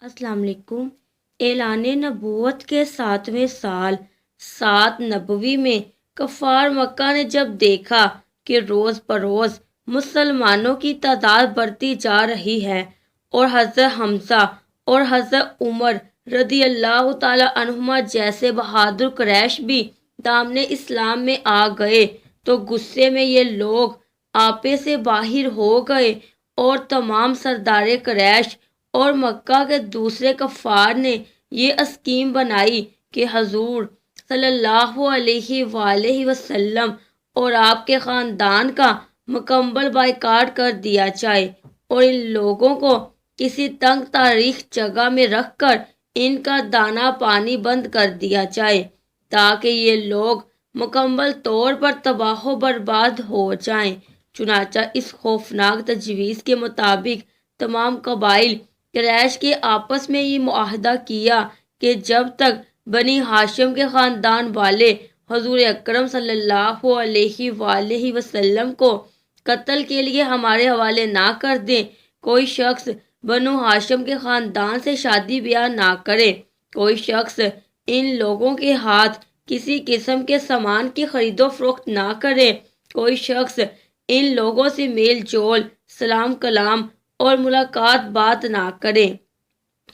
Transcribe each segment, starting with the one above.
السلام علیکم۔ اعلان نبوت کے 7ویں سال 7 نبوی میں کفار مکہ نے جب دیکھا کہ روز بروز مسلمانوں کی تعداد بڑھتی جا رہی ہے اور حضرت حمزہ اور حضرت عمر رضی اللہ تعالی عنہما جیسے بہادر قریش بھی دامن اسلام میں آ گئے، تو غصے میں یہ لوگ آپے سے باہر ہو گئے اور تمام سردار قریش اور مکہ کے دوسرے کفار نے یہ اسکیم بنائی کہ حضور صلی اللہ علیہ وآلہ وسلم اور آپ کے خاندان کا مکمل بائیکاٹ کر دیا جائے اور ان لوگوں کو کسی تنگ تاریخ جگہ میں رکھ کر ان کا دانا پانی بند کر دیا جائے تاکہ یہ لوگ مکمل طور پر تباہ و برباد ہو جائیں۔ چنانچہ اس خوفناک تجویز کے مطابق تمام قبائل قریش کے آپس میں یہ معاہدہ کیا کہ جب تک بنی ہاشم کے خاندان والے حضور اکرم صلی اللہ علیہ وآلہ وسلم کو قتل کے لیے ہمارے حوالے نہ کر دیں، کوئی شخص بنو ہاشم کے خاندان سے شادی بیاہ نہ کرے، کوئی شخص ان لوگوں کے ہاتھ کسی قسم کے سامان کی خرید و فروخت نہ کرے، کوئی شخص ان لوگوں سے میل جول، سلام کلام اور ملاقات بات نہ کرے،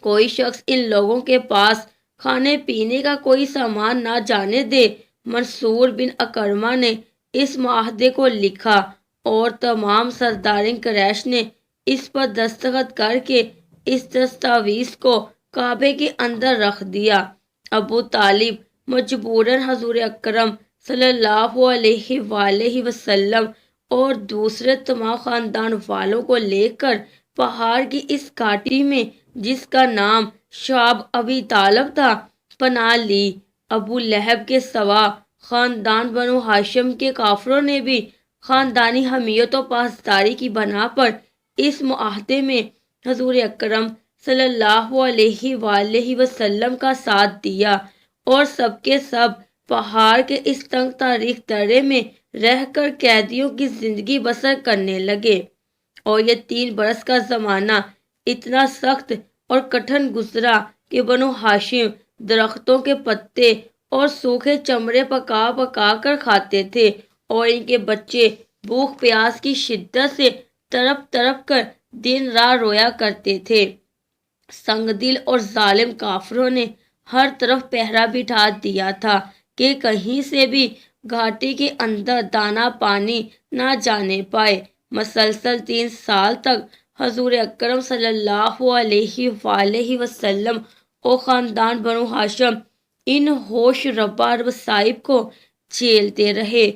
کوئی شخص ان لوگوں کے پاس کھانے پینے کا کوئی سامان نہ جانے دے۔ منصور بن اکرمہ نے اس معاہدے کو لکھا اور تمام سردارین قریش نے اس پر دستخط کر کے اس دستاویز کو کعبے کے اندر رکھ دیا۔ ابو طالب مجبوراً حضور اکرم صلی اللہ علیہ وآلہ وسلم اور دوسرے تمام خاندان والوں کو لے کر پہاڑ کی اس گھاٹی میں، جس کا نام شعب ابی طالب تھا، پناہ لی۔ ابو لہب کے سوا خاندان بنو ہاشم کے کافروں نے بھی خاندانی حمیت و پاسداری کی بنا پر اس معاہدے میں حضور اکرم صلی اللہ علیہ وآلہ وسلم کا ساتھ دیا اور سب کے سب پہاڑ کے اس تنگ تاریخ درے میں رہ کر قیدیوں کی زندگی بسر کرنے لگے۔ اور یہ 3 برس کا زمانہ اتنا سخت اور کٹھن گزرا کہ بنو ہاشم درختوں کے پتے اور سوکھے چمڑے پکا پکا کر کھاتے تھے اور ان کے بچے بھوک پیاس کی شدت سے تڑپ تڑپ کر دن رات رویا کرتے تھے۔ سنگ دل اور ظالم کافروں نے ہر طرف پہرا بٹھا دیا تھا کہ کہیں سے بھی گھاٹی کے اندر دانا پانی نہ جانے پائے۔ مسلسل 3 سال تک حضور اکرم صلی اللہ علیہ وآلہ وسلم اور خاندان بنو ہاشم ان ہوش ربا مصائب کو جھیلتے رہے،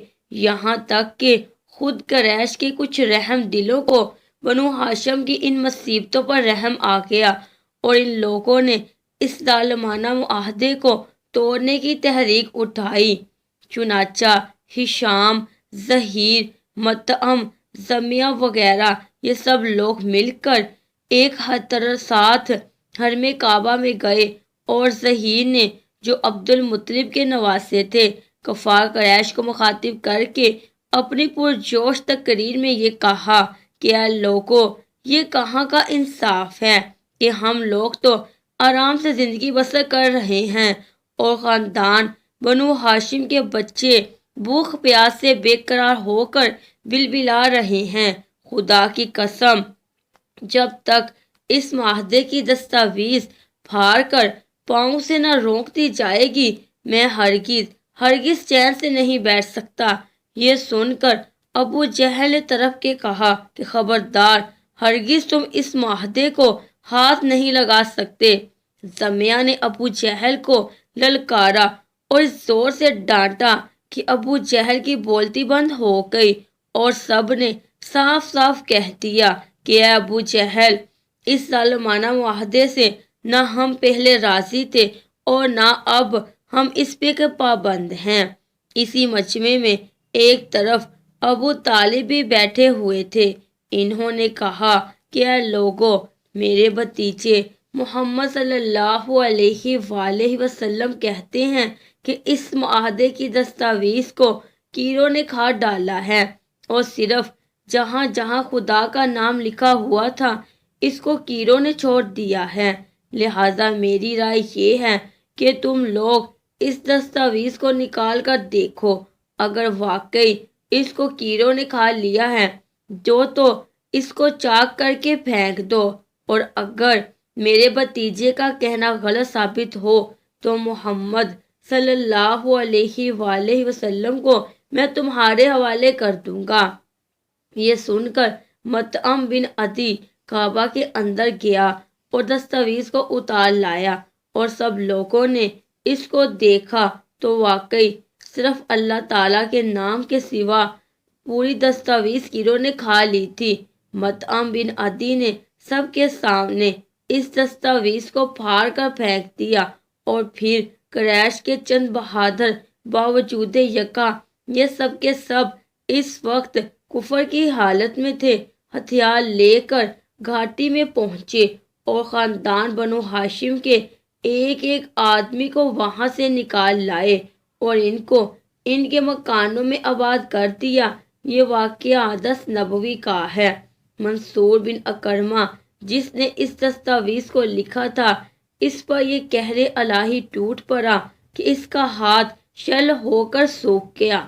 یہاں تک کہ خود قریش کے کچھ رحم دلوں کو بنو ہاشم کی ان مصیبتوں پر رحم آ گیا اور ان لوگوں نے اس ظالمانہ معاہدے کو توڑنے کی تحریک اٹھائی۔ چنانچہ ہشام، زہیر، مطعم، زمیہ وغیرہ یہ سب لوگ مل کر ایک ساتھ حرم کعبہ میں گئے اور زہیر نے، جو عبد المطلب کے نواسے تھے، کفار قریش کو مخاطب کر کے اپنی پرجوش تقریر میں یہ کہا کہ اے لوگو، یہ کہاں کا انصاف ہے کہ ہم لوگ تو آرام سے زندگی بسر کر رہے ہیں اور خاندان بنو ہاشم کے بچے بھوک پیاس سے بے قرار ہو کر بلبلا رہے ہیں۔ خدا کی قسم، جب تک اس معاہدے کی دستاویز پھاڑ کر پاؤں سے نہ رونک دی جائے گی، میں ہرگز چین سے نہیں بیٹھ سکتا۔ یہ سن کر ابو جہل نے طرف کے کہا کہ خبردار، ہرگز تم اس معاہدے کو ہاتھ نہیں لگا سکتے۔ زمیہ نے ابو جہل کو للکارا اور اس زور سے ڈانٹا کہ ابو جہل کی بولتی بند ہو گئی اور سب نے صاف صاف کہہ دیا کہ اے ابو جہل، اس ظالمانہ معاہدے سے نہ ہم پہلے راضی تھے اور نہ اب ہم اس پہ کے پابند ہیں۔ اسی مجمع میں ایک طرف ابو طالب بھی بیٹھے ہوئے تھے۔ انہوں نے کہا کہ اے لوگو، میرے بھتیجے محمد صلی اللہ علیہ وآلہ وسلم کہتے ہیں کہ اس معاہدے کی دستاویز کو کیڑوں نے کھا ڈالا ہے اور صرف جہاں جہاں خدا کا نام لکھا ہوا تھا اس کو کیڑوں نے چھوڑ دیا ہے۔ لہٰذا میری رائے یہ ہے کہ تم لوگ اس دستاویز کو نکال کر دیکھو، اگر واقعی اس کو کیڑوں نے کھا لیا ہے تو اس کو چاک کر کے پھینک دو، اور اگر میرے بھتیجے کا کہنا غلط ثابت ہو تو محمد صلی اللہ علیہ وآلہ وسلم کو میں تمہارے حوالے کر دوں گا۔ یہ سن کر مطعم بن عدی کعبہ کے اندر گیا اور دستاویز کو اتار لایا، اور سب لوگوں نے اس کو دیکھا تو واقعی صرف اللہ تعالیٰ کے نام کے سوا پوری دستاویز کیڑوں نے کھا لی تھی۔ مطعم بن عدی نے سب کے سامنے اس دستاویز کو پھاڑ کر پھینک دیا، اور پھر قریش کے چند بہادر باوجود یکا یہ سب کے سب اس وقت کفر کی حالت میں تھے، ہتھیار لے کر گھاٹی میں پہنچے اور خاندان بنو ہاشم کے ایک ایک آدمی کو وہاں سے نکال لائے اور ان کو ان کے مکانوں میں آباد کر دیا۔ یہ واقعہ 10 نبوی کا ہے۔ منصور بن اکرمہ جس نے اس دستاویز کو لکھا تھا، اس پر یہ قہر الہی ٹوٹ پڑا کہ اس کا ہاتھ شل ہو کر سوکھ گیا۔